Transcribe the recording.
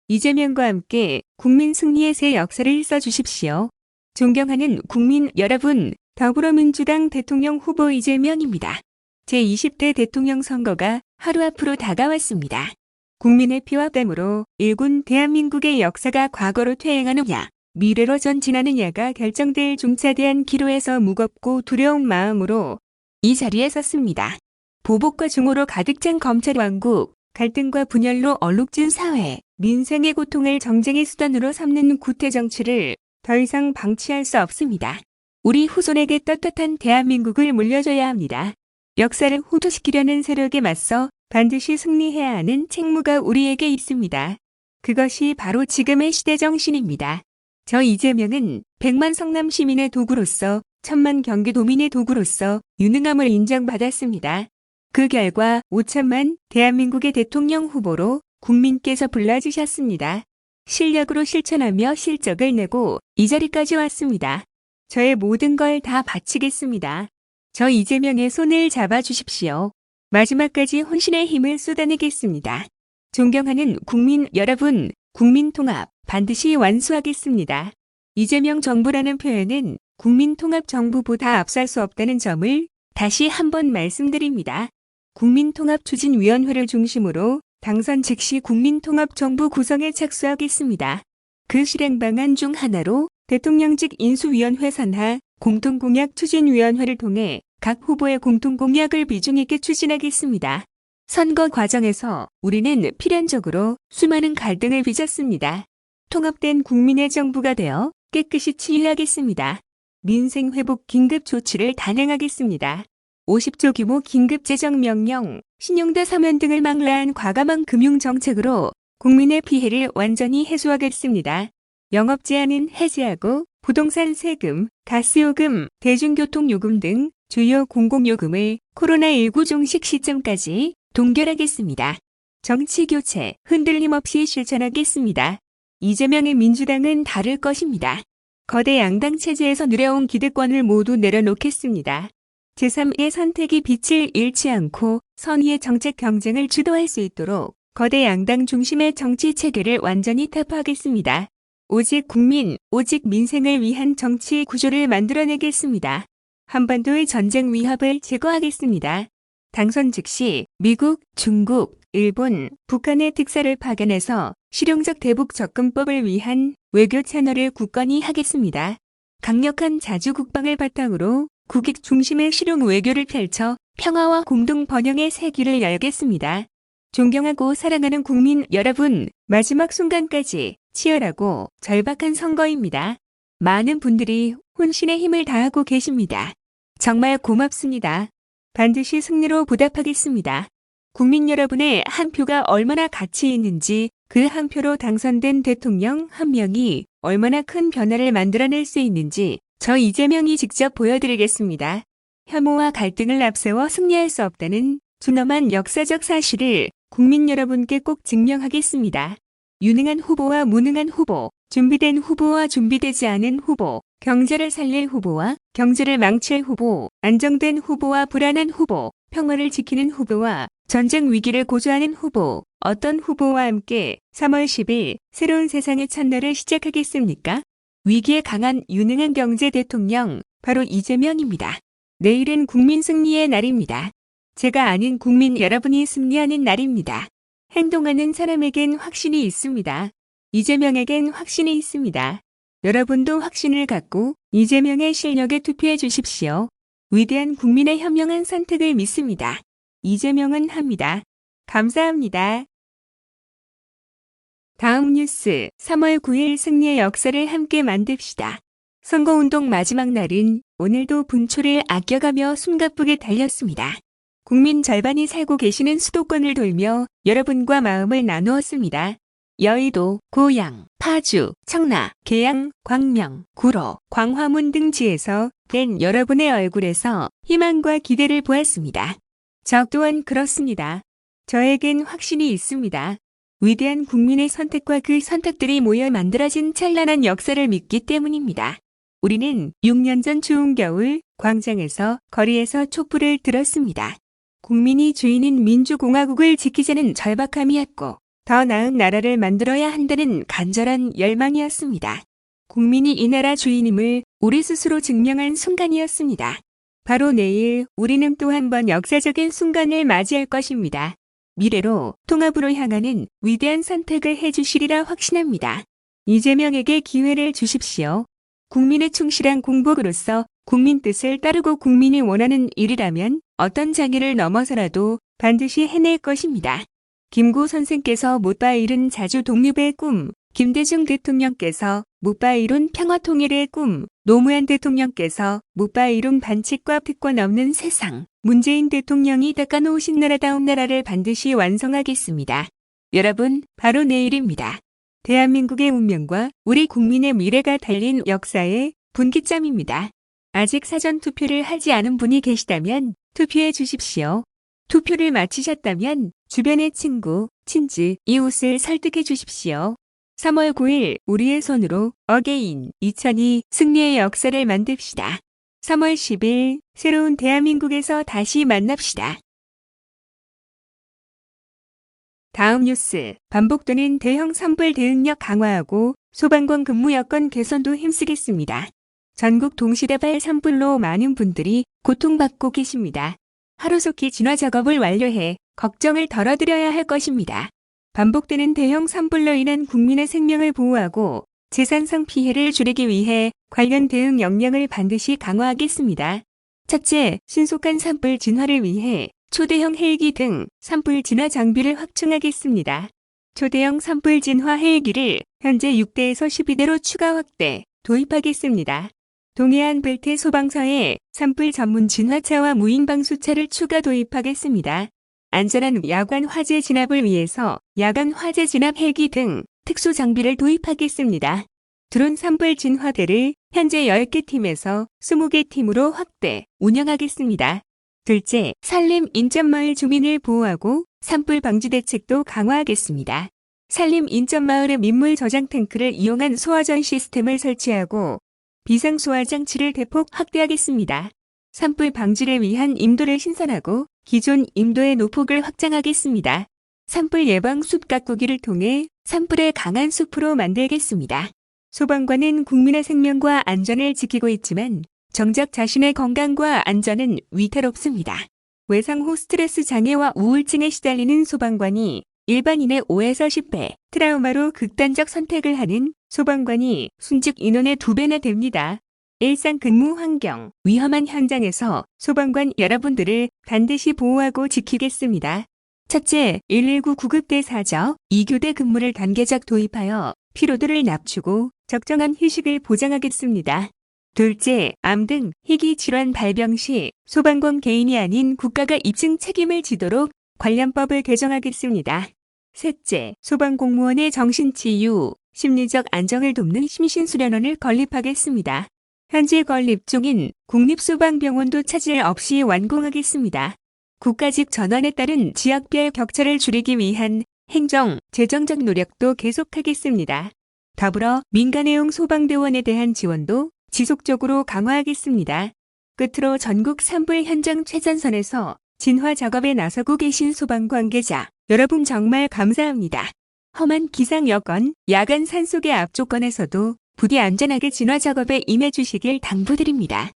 이재명과 함께 국민 승리의 새 역사를 써주십시오. 존경하는 국민 여러분, 더불어민주당 대통령 후보 이재명입니다. 제20대 대통령 선거가 하루 앞으로 다가왔습니다. 국민의 피와 땀으로 일군 대한민국의 역사가 과거로 퇴행하느냐, 미래로 전진하느냐가 결정될 중차대한 기로에서 무겁고 두려운 마음으로 이 자리에 섰습니다. 보복과 증오로 가득 찬 검찰 왕국, 갈등과 분열로 얼룩진 사회, 민생의 고통을 정쟁의 수단으로 삼는 구태 정치를 더 이상 방치할 수 없습니다. 우리 후손에게 떳떳한 대한민국을 물려줘야 합니다. 역사를 호도시키려는 세력에 맞서 반드시 승리해야 하는 책무가 우리에게 있습니다. 그것이 바로 지금의 시대 정신입니다. 저 이재명은 100만 성남 시민의 도구로서 1000만 경기도민의 도구로서 유능함을 인정받았습니다. 그 결과 5천만 대한민국의 대통령 후보로 국민께서 불러주셨습니다. 실력으로 실천하며 실적을 내고 이 자리까지 왔습니다. 저의 모든 걸 다 바치겠습니다. 저 이재명의 손을 잡아주십시오. 마지막까지 혼신의 힘을 쏟아내겠습니다. 존경하는 국민 여러분, 국민통합 반드시 완수하겠습니다. 이재명 정부라는 표현은 국민통합정부보다 앞설 수 없다는 점을 다시 한번 말씀드립니다. 국민통합추진위원회를 중심으로 당선 즉시 국민통합정부 구성에 착수하겠습니다. 그 실행 방안 중 하나로 대통령직 인수위원회 산하 공통공약추진위원회를 통해 각 후보의 공통공약을 비중 있게 추진하겠습니다. 선거 과정에서 우리는 필연적으로 수많은 갈등을 빚었습니다. 통합된 국민의 정부가 되어 깨끗이 치유하겠습니다. 민생 회복 긴급 조치를 단행하겠습니다. 50조 규모 긴급 재정명령, 신용대 사면 등을 망라한 과감한 금융정책으로 국민의 피해를 완전히 해소하겠습니다. 영업 제한은 해제하고 부동산 세금, 가스요금, 대중교통요금 등 주요 공공요금을 코로나19 종식 시점까지 동결하겠습니다. 정치교체 흔들림 없이 실천하겠습니다. 이재명의 민주당은 다를 것입니다. 거대 양당 체제에서 누려온 기득권을 모두 내려놓겠습니다. 제3의 선택이 빛을 잃지 않고 선의의 정책 경쟁을 주도할 수 있도록 거대 양당 중심의 정치 체계를 완전히 타파하겠습니다. 오직 국민, 오직 민생을 위한 정치 구조를 만들어내겠습니다. 한반도의 전쟁 위협을 제거하겠습니다. 당선 즉시 미국, 중국, 일본, 북한의 특사를 파견해서 실용적 대북 접근법을 위한 외교 채널을 굳건히 하겠습니다. 강력한 자주국방을 바탕으로 국익 중심의 실용 외교를 펼쳐 평화와 공동 번영의 새 길을 열겠습니다. 존경하고 사랑하는 국민 여러분, 마지막 순간까지 치열하고 절박한 선거입니다. 많은 분들이 혼신의 힘을 다하고 계십니다. 정말 고맙습니다. 반드시 승리로 보답하겠습니다. 국민 여러분의 한 표가 얼마나 가치 있는지, 그 한 표로 당선된 대통령 한 명이 얼마나 큰 변화를 만들어낼 수 있는지 저 이재명이 직접 보여드리겠습니다. 혐오와 갈등을 앞세워 승리할 수 없다는 준엄한 역사적 사실을 국민 여러분께 꼭 증명하겠습니다. 유능한 후보와 무능한 후보, 준비된 후보와 준비되지 않은 후보, 경제를 살릴 후보와 경제를 망칠 후보, 안정된 후보와 불안한 후보, 평화를 지키는 후보와 전쟁 위기를 고조하는 후보, 어떤 후보와 함께 3월 10일 새로운 세상의 첫날을 시작하겠습니까? 위기에 강한 유능한 경제 대통령, 바로 이재명입니다. 내일은 국민 승리의 날입니다. 제가 아닌 국민 여러분이 승리하는 날입니다. 행동하는 사람에겐 확신이 있습니다. 이재명에겐 확신이 있습니다. 여러분도 확신을 갖고 이재명의 실력에 투표해 주십시오. 위대한 국민의 현명한 선택을 믿습니다. 이재명은 합니다. 감사합니다. 다음 뉴스, 3월 9일 승리의 역사를 함께 만듭시다. 선거운동 마지막 날인 오늘도 분초를 아껴가며 숨가쁘게 달렸습니다. 국민 절반이 살고 계시는 수도권을 돌며 여러분과 마음을 나누었습니다. 여의도, 고양, 파주, 청라, 계양, 광명, 구로, 광화문 등 지에서 된 여러분의 얼굴에서 희망과 기대를 보았습니다. 저 또한 그렇습니다. 저에겐 확신이 있습니다. 위대한 국민의 선택과 그 선택들이 모여 만들어진 찬란한 역사를 믿기 때문입니다. 우리는 6년 전 추운 겨울 광장에서 거리에서 촛불을 들었습니다. 국민이 주인인 민주공화국을 지키자는 절박함이었고 더 나은 나라를 만들어야 한다는 간절한 열망이었습니다. 국민이 이 나라 주인임을 우리 스스로 증명한 순간이었습니다. 바로 내일 우리는 또 한 번 역사적인 순간을 맞이할 것입니다. 미래로 통합으로 향하는 위대한 선택을 해주시리라 확신합니다. 이재명에게 기회를 주십시오. 국민의 충실한 공복으로서 국민 뜻을 따르고 국민이 원하는 일이라면 어떤 장애를 넘어서라도 반드시 해낼 것입니다. 김구 선생께서 못 봐 이룬 자주 독립의 꿈, 김대중 대통령께서 못 봐 이룬 평화 통일의 꿈, 노무현 대통령께서 못 봐 이룬 반칙과 특권 없는 세상, 문재인 대통령이 닦아놓으신 나라다운 나라를 반드시 완성하겠습니다. 여러분, 바로 내일입니다. 대한민국의 운명과 우리 국민의 미래가 달린 역사의 분기점입니다. 아직 사전 투표를 하지 않은 분이 계시다면 투표해 주십시오. 투표를 마치셨다면 주변의 친구, 친지, 이웃을 설득해 주십시오. 3월 9일 우리의 손으로 어게인 2002 승리의 역사를 만듭시다. 3월 10일 새로운 대한민국에서 다시 만납시다. 다음 뉴스, 반복되는 대형 산불 대응력 강화하고 소방관 근무 여건 개선도 힘쓰겠습니다. 전국 동시다발 산불로 많은 분들이 고통받고 계십니다. 하루속히 진화 작업을 완료해 걱정을 덜어드려야 할 것입니다. 반복되는 대형 산불로 인한 국민의 생명을 보호하고 재산상 피해를 줄이기 위해 관련 대응 역량을 반드시 강화하겠습니다. 첫째, 신속한 산불 진화를 위해 초대형 헬기 등 산불 진화 장비를 확충하겠습니다. 초대형 산불 진화 헬기를 현재 6대에서 12대로 추가 확대, 도입하겠습니다. 동해안 벨트 소방서에 산불 전문 진화차와 무인 방수차를 추가 도입하겠습니다. 안전한 야간 화재 진압을 위해서 야간 화재 진압 헬기 등 특수 장비를 도입하겠습니다. 드론 산불 진화대를 현재 10개 팀에서 20개 팀으로 확대, 운영하겠습니다. 둘째, 산림 인접마을 주민을 보호하고 산불 방지 대책도 강화하겠습니다. 산림 인접마을의 민물 저장 탱크를 이용한 소화전 시스템을 설치하고 비상소화 장치를 대폭 확대하겠습니다. 산불 방지를 위한 임도를 신설하고 기존 임도의 노폭을 확장하겠습니다. 산불 예방 숲 가꾸기를 통해 산불을 강한 숲으로 만들겠습니다. 소방관은 국민의 생명과 안전을 지키고 있지만 정작 자신의 건강과 안전은 위태롭습니다. 외상 후 스트레스 장애와 우울증에 시달리는 소방관이 일반인의 5에서 10배, 트라우마로 극단적 선택을 하는 소방관이 순직 인원의 2배나 됩니다. 일상 근무 환경, 위험한 현장에서 소방관 여러분들을 반드시 보호하고 지키겠습니다. 첫째, 119 구급대 사적 2교대 근무를 단계적 도입하여 피로도를 낮추고 적정한 휴식을 보장하겠습니다. 둘째, 암 등 희귀 질환 발병 시 소방관 개인이 아닌 국가가 입증 책임을 지도록 관련법을 개정하겠습니다. 셋째, 소방공무원의 정신치유, 심리적 안정을 돕는 심신수련원을 건립하겠습니다. 현재 건립 중인 국립소방병원도 차질 없이 완공하겠습니다. 국가직 전환에 따른 지역별 격차를 줄이기 위한 행정, 재정적 노력도 계속하겠습니다. 더불어 민간애용 소방대원에 대한 지원도 지속적으로 강화하겠습니다. 끝으로 전국 산불 현장 최전선에서 진화 작업에 나서고 계신 소방 관계자 여러분 정말 감사합니다. 험한 기상 여건, 야간 산속의 압조건에서도 부디 안전하게 진화 작업에 임해 주시길 당부드립니다.